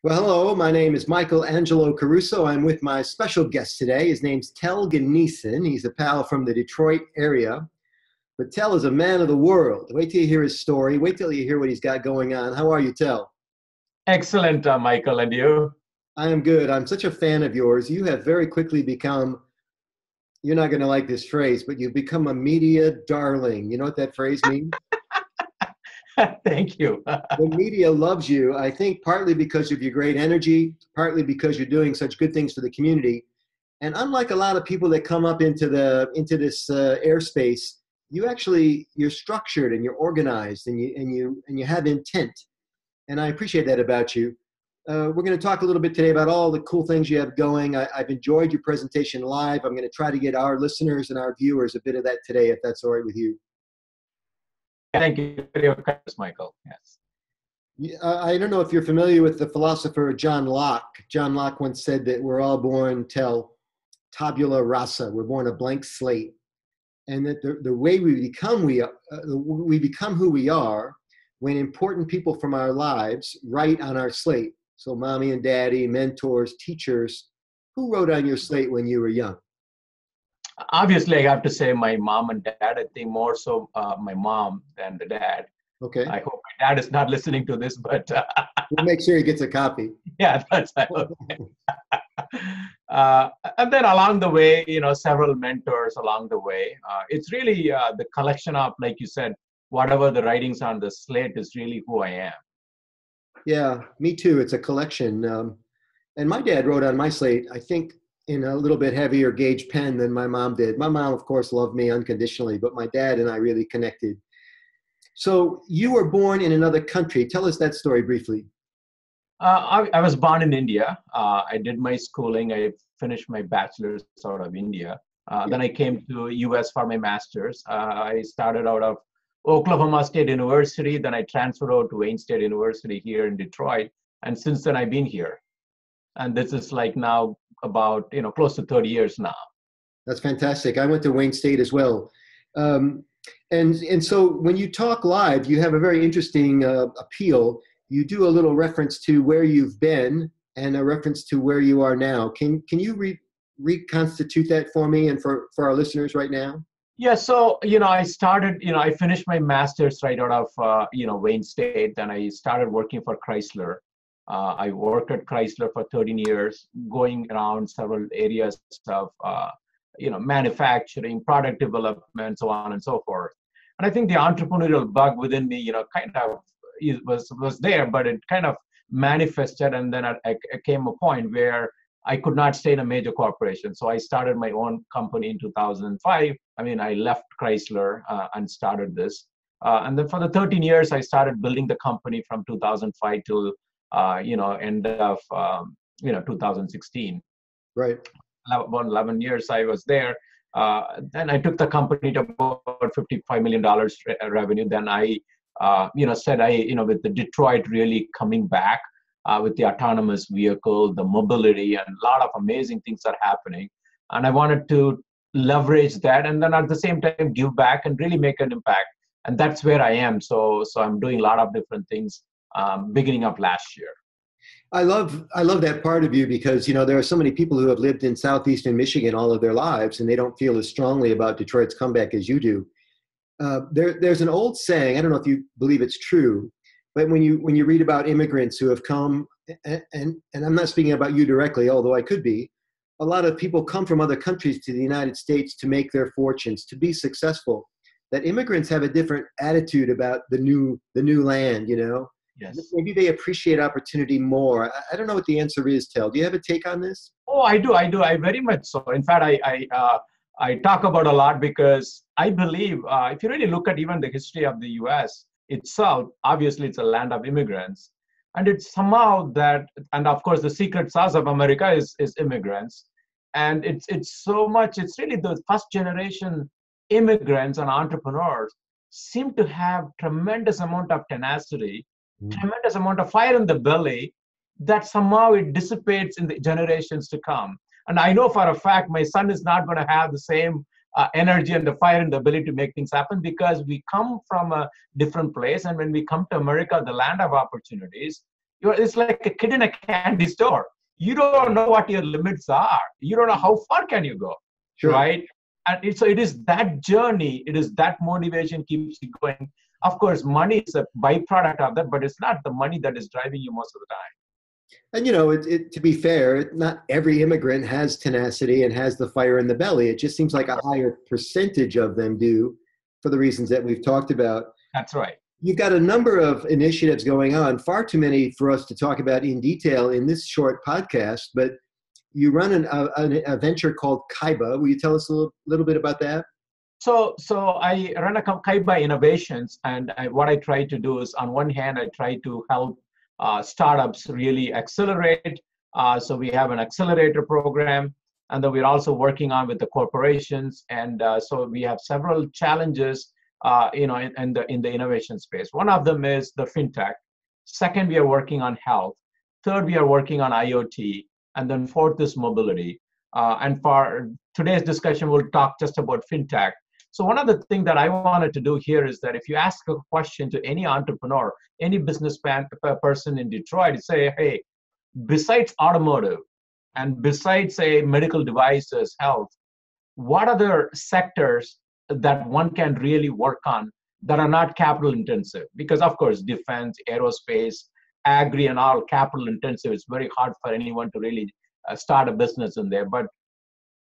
Well, hello, my name is Michael Angelo Caruso. I'm with my special guest today. His name's Tel Ganesan. He's a pal from the Detroit area. But Tel is a man of the world. Wait till you hear his story. Wait till you hear what he's got going on. How are you, Tel? Excellent, Michael, and you? I am good. I'm such a fan of yours. You have very quickly become, you're not going to like this phrase, but you've become a media darling. You know what that phrase means? Thank you. The media loves you, I think, partly because of your great energy, partly because you're doing such good things for the community. And unlike a lot of people that come up into this airspace, you're structured and you're organized and you have intent. And I appreciate that about you. We're going to talk a little bit today about all the cool things you have going. I've enjoyed your presentation live. I'm going to try to get our listeners and our viewers a bit of that today, if that's all right with you. Thank you for your kindness, Michael. Yes. I don't know if you're familiar with the philosopher John Locke. John Locke once said that we're all born tabula rasa. We're born a blank slate, and that the way we become who we are when important people from our lives write on our slate. So mommy and daddy, mentors, teachers, who wrote on your slate when you were young? Obviously, I have to say my mom and dad. I think more so my mom than the dad. Okay. I hope my dad is not listening to this, but we'll make sure he gets a copy. Yeah, that's okay. And then along the way, several mentors along the way. It's really the collection of, like you said, whatever the writings on the slate is really who I am. Yeah, me too. It's a collection. And my dad wrote on my slate, I think, in a little bit heavier gauge pen than my mom did. My mom, of course, loved me unconditionally, but my dad and I really connected. So you were born in another country. Tell us that story briefly. I was born in India. I did my schooling. I finished my bachelor's out of India. Then I came to US for my master's. I started out of Oklahoma State University. Then I transferred out to Wayne State University here in Detroit. And since then, I've been here. And this is like now about, close to 30 years now. That's fantastic. I went to Wayne State as well. And so when you talk live, you have a very interesting appeal. You do a little reference to where you've been and a reference to where you are now. Can you reconstitute that for me and for our listeners right now? Yeah, so, I started, I finished my master's right out of, Wayne State. Then I started working for Chrysler. I worked at Chrysler for 13 years, going around several areas of, manufacturing, product development, so on and so forth. And I think the entrepreneurial bug within me, kind of was there, but it kind of manifested. And then I came a point where I could not stay in a major corporation. So I started my own company in 2005. I left Chrysler and started this. And then for the 13 years, I started building the company from 2005 till end of 2016. Right. About 11 years I was there. Then I took the company to about $55 million revenue. Then I, said with the Detroit really coming back with the autonomous vehicle, the mobility, and a lot of amazing things are happening. And I wanted to leverage that, and then at the same time give back and really make an impact. And that's where I am. So I'm doing a lot of different things. Beginning of last year. I love that part of you because, there are so many people who have lived in southeastern Michigan all of their lives and they don't feel as strongly about Detroit's comeback as you do. There's an old saying, I don't know if you believe it's true, but when you read about immigrants who have come, and I'm not speaking about you directly, although I could be, a lot of people come from other countries to the United States to make their fortunes, to be successful, that immigrants have a different attitude about the new land, Yes. Maybe they appreciate opportunity more. I don't know what the answer is, Tel. Do you have a take on this? Oh, I do. I very much so. In fact, I talk about a lot because I believe if you really look at even the history of the U.S. itself, obviously it's a land of immigrants. And it's somehow that, and of course the secret sauce of America is immigrants. And it's so much, it's really the first generation immigrants and entrepreneurs seem to have tremendous amount of tenacity, tremendous amount of fire in the belly that somehow it dissipates in the generations to come. And I know for a fact my son is not going to have the same energy and the fire and the ability to make things happen because we come from a different place. And when we come to America, the land of opportunities, It's like a kid in a candy store. You don't know what your limits are. You don't know how far can you go, Sure. right? And so it is that journey, it is that motivation keeps you going. Of course, money is a byproduct of that, but it's not the money that is driving you most of the time. And to be fair, not every immigrant has tenacity and has the fire in the belly. It just seems like a higher percentage of them do, for the reasons that we've talked about. That's right. You've got a number of initiatives going on, far too many for us to talk about in detail in this short podcast, but you run a venture called Kaiba. Will you tell us a little bit about that? So I run a Kaiba Innovations, and what I try to do is, on one hand, I try to help startups really accelerate. So we have an accelerator program, and then we're also working on with the corporations. And so we have several challenges, in the innovation space. One of them is the fintech. Second, we are working on health. Third, we are working on IoT. And then fourth is mobility. And for today's discussion, we'll talk just about fintech. So one of the things that I wanted to do here is that if you ask a question to any entrepreneur, any business person in Detroit, say, hey, besides automotive and besides, say, medical devices, health, what other sectors that one can really work on that are not capital intensive? Because of course, defense, aerospace, agri, and all capital intensive, it's very hard for anyone to really start a business in there. But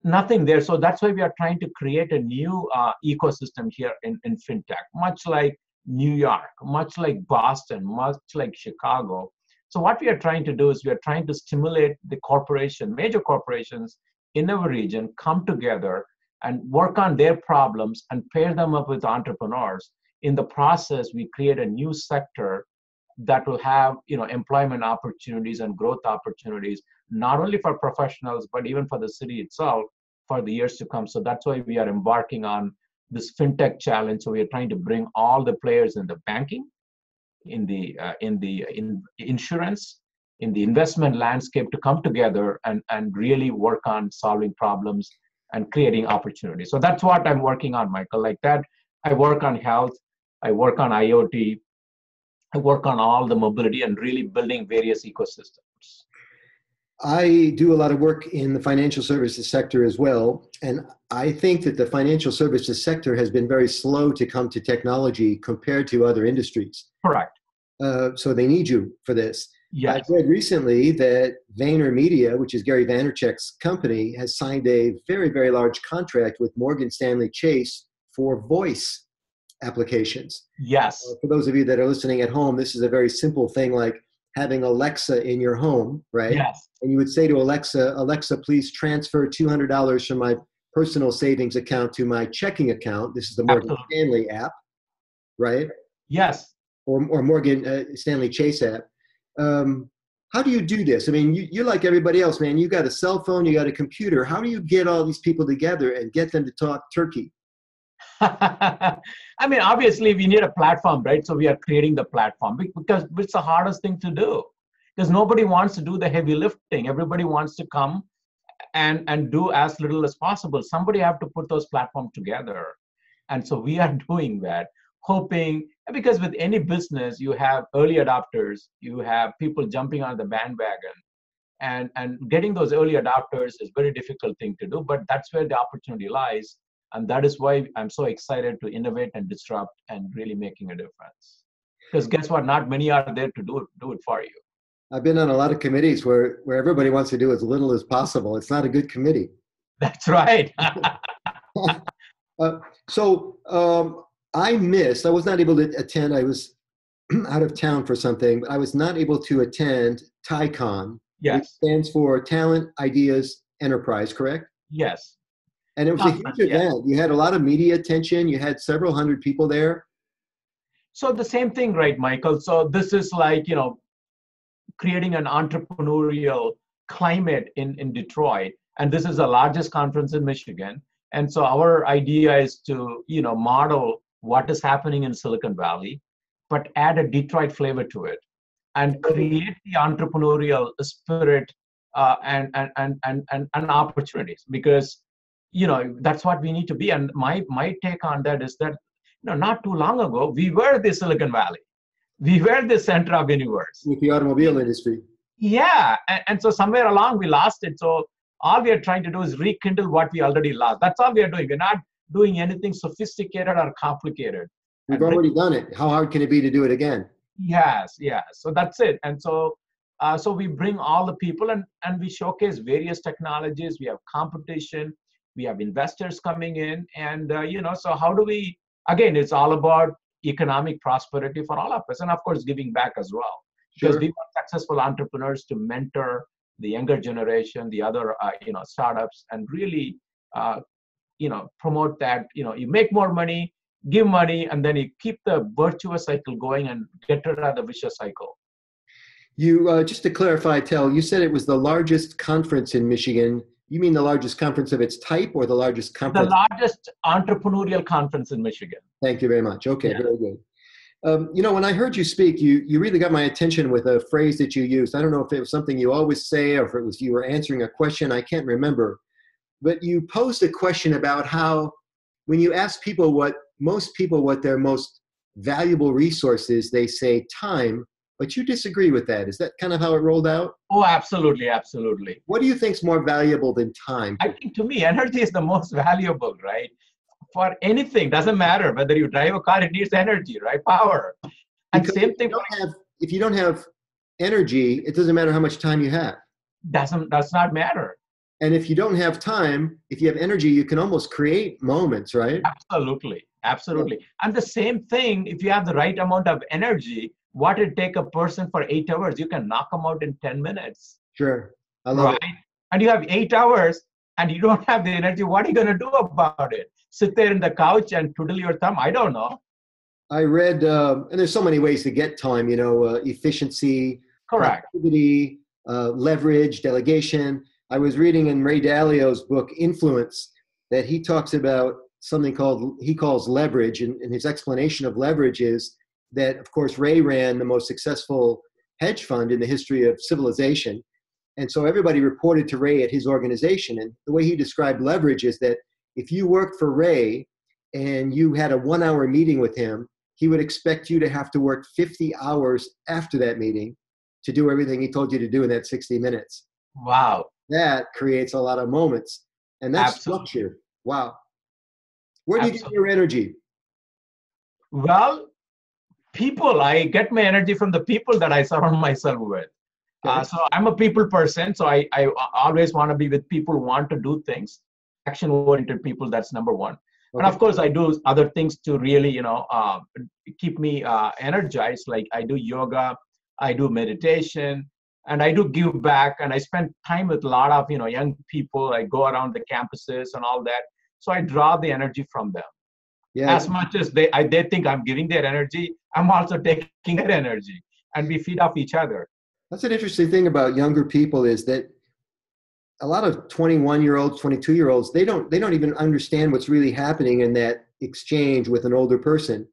nothing there. So that's why we are trying to create a new ecosystem here in fintech, much like New York, much like Boston, much like Chicago. So what we are trying to do is we are trying to stimulate the major corporations in our region come together and work on their problems and pair them up with entrepreneurs. In the process, we create a new sector that will have employment opportunities and growth opportunities, not only for professionals, but even for the city itself for the years to come. So that's why we are embarking on this fintech challenge. So we are trying to bring all the players in the banking, in the insurance, in the investment landscape to come together and really work on solving problems and creating opportunities. So that's what I'm working on, Michael. Like that, I work on health, I work on IoT, I work on all the mobility and really building various ecosystems. I do a lot of work in the financial services sector as well. And I think that the financial services sector has been very slow to come to technology compared to other industries. Correct. So they need you for this. Yes. I read recently that VaynerMedia, which is Gary Vaynerchuk's company, has signed a very, very large contract with Morgan Stanley Chase for voice applications. Yes. For those of you that are listening at home, this is a very simple thing like having Alexa in your home, right? Yes. And you would say to Alexa, Alexa, please transfer $200 from my personal savings account to my checking account. This is the Morgan Stanley app, right? Yes. Or Morgan Stanley Chase app. How do you do this? I mean, you're like everybody else, man. You got a cell phone, you got a computer. How do you get all these people together and get them to talk turkey? I mean, obviously, we need a platform, right? So we are creating the platform because it's the hardest thing to do. Because nobody wants to do the heavy lifting. Everybody wants to come and do as little as possible. Somebody have to put those platforms together. And so we are doing that, hoping, because with any business, you have early adopters, you have people jumping on the bandwagon. And getting those early adopters is a very difficult thing to do, but that's where the opportunity lies. And that is why I'm so excited to innovate and disrupt and really making a difference. Because guess what? Not many are there to do it for you. I've been on a lot of committees where everybody wants to do as little as possible. It's not a good committee. That's right. I was not able to attend. I was out of town for something, but I was not able to attend TICON. Yes. Which stands for Talent, Ideas, Enterprise, correct? Yes. And it was a huge event. You had a lot of media attention. You had several hundred people there. So the same thing, right, Michael? So this is like, creating an entrepreneurial climate in Detroit. And this is the largest conference in Michigan. And so our idea is to, model what is happening in Silicon Valley, but add a Detroit flavor to it and create the entrepreneurial spirit and opportunities, because that's what we need to be. And my take on that is that not too long ago we were the Silicon Valley. We were the center of universe. With the automobile industry. Yeah, and so somewhere along we lost it. So all we are trying to do is rekindle what we already lost. That's all we are doing. We're not doing anything sophisticated or complicated. We've already done it. How hard can it be to do it again? Yes, yes. So that's it. And so, so we bring all the people and we showcase various technologies. We have competition. We have investors coming in. And, so how do we, again, it's all about economic prosperity for all of us. And of course, giving back as well. Because we want successful entrepreneurs to mentor the younger generation, the other, startups, and really, promote that, you make more money, give money, and then you keep the virtuous cycle going and get rid of the vicious cycle. You, just to clarify, Tel, you said it was the largest conference in Michigan. You mean the largest conference of its type or the largest conference? The largest entrepreneurial conference in Michigan. Thank you very much. Okay, very good. When I heard you speak, you really got my attention with a phrase that you used. I don't know if it was something you always say or if it was you were answering a question. I can't remember. But you posed a question about how when you ask people what their most valuable resource is, they say time, but you disagree with that. Is that kind of how it rolled out? Oh, absolutely, absolutely. What do you think is more valuable than time? I think to me, energy is the most valuable, right? For anything, doesn't matter whether you drive a car, it needs energy, right? Power. And because same thing. If you don't have energy, it doesn't matter how much time you have. Does not matter. And if you don't have time, if you have energy, you can almost create moments, right? Absolutely. Absolutely. Yeah. And the same thing, if you have the right amount of energy, what it take a person for 8 hours, you can knock them out in 10 minutes. Sure. I love it. And you have 8 hours and you don't have the energy. What are you going to do about it? Sit there in the couch and twiddle your thumb? I don't know. I read, and there's so many ways to get time, efficiency, correct, productivity, leverage, delegation. I was reading in Ray Dalio's book, Influence, that he talks about something he calls leverage. And his explanation of leverage is that, of course, Ray ran the most successful hedge fund in the history of civilization. And so everybody reported to Ray at his organization. And the way he described leverage is that if you worked for Ray and you had a 1-hour meeting with him, he would expect you to have to work 50 hours after that meeting to do everything he told you to do in that 60 minutes. Wow. That creates a lot of moments. And that's structure. Wow. Where do you get your energy? Well, people. I get my energy from the people that I surround myself with. Okay. So I'm a people person. So I always want to be with people who want to do things. Action-oriented people, that's number one. Okay. And of course, I do other things to really, keep me energized. Like I do yoga, I do meditation, and I do give back. And I spend time with a lot of, young people. I go around the campuses and all that. So I draw the energy from them. Yeah. As much as they think I'm giving their energy, I'm also taking their energy, and we feed off each other. That's an interesting thing about younger people is that a lot of 21-year-olds, 22-year-olds, they don't even understand what's really happening in that exchange with an older person.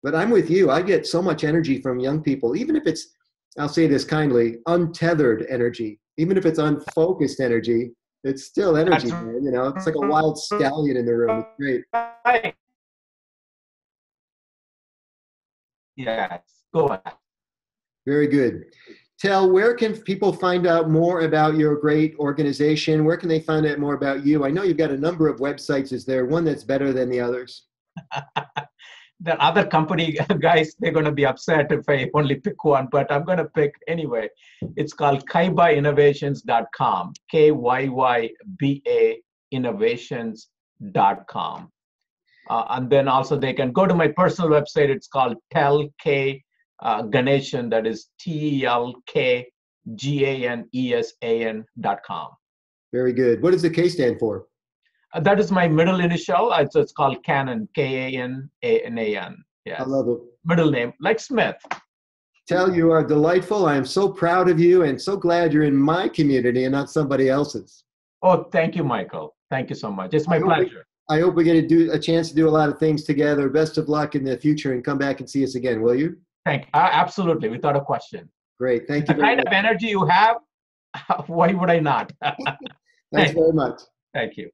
But I'm with you. I get so much energy from young people, even if it's, I'll say this kindly, untethered energy. Even if it's unfocused energy, it's still energy. It's like a wild stallion in the room. It's great. Right. Yes. Go ahead. Very good. Tel, where can people find out more about your great organization? Where can they find out more about you? I know you've got a number of websites. Is there one that's better than the others? The other company guys, they're going to be upset if I only pick one, but I'm going to pick anyway. It's called KYYBAinnovations.com, KYYBA Innovations.com. And then also they can go to my personal website. It's called Tel Ganesan, that is TELKGANESAN.com. Very good. What does the K stand for? That is my middle initial. It's called Canon, Kanan. Yes. I love it. Middle name, like Smith. Tel, you are delightful. I am so proud of you and so glad you're in my community and not somebody else's. Oh, thank you, Michael. Thank you so much. It's my pleasure. I hope we get a chance to do a lot of things together. Best of luck in the future and come back and see us again, will you? Thank you. Absolutely, without a question. Great. Thank you. The kind of energy you have, why would I not? Thanks very much. Thank you.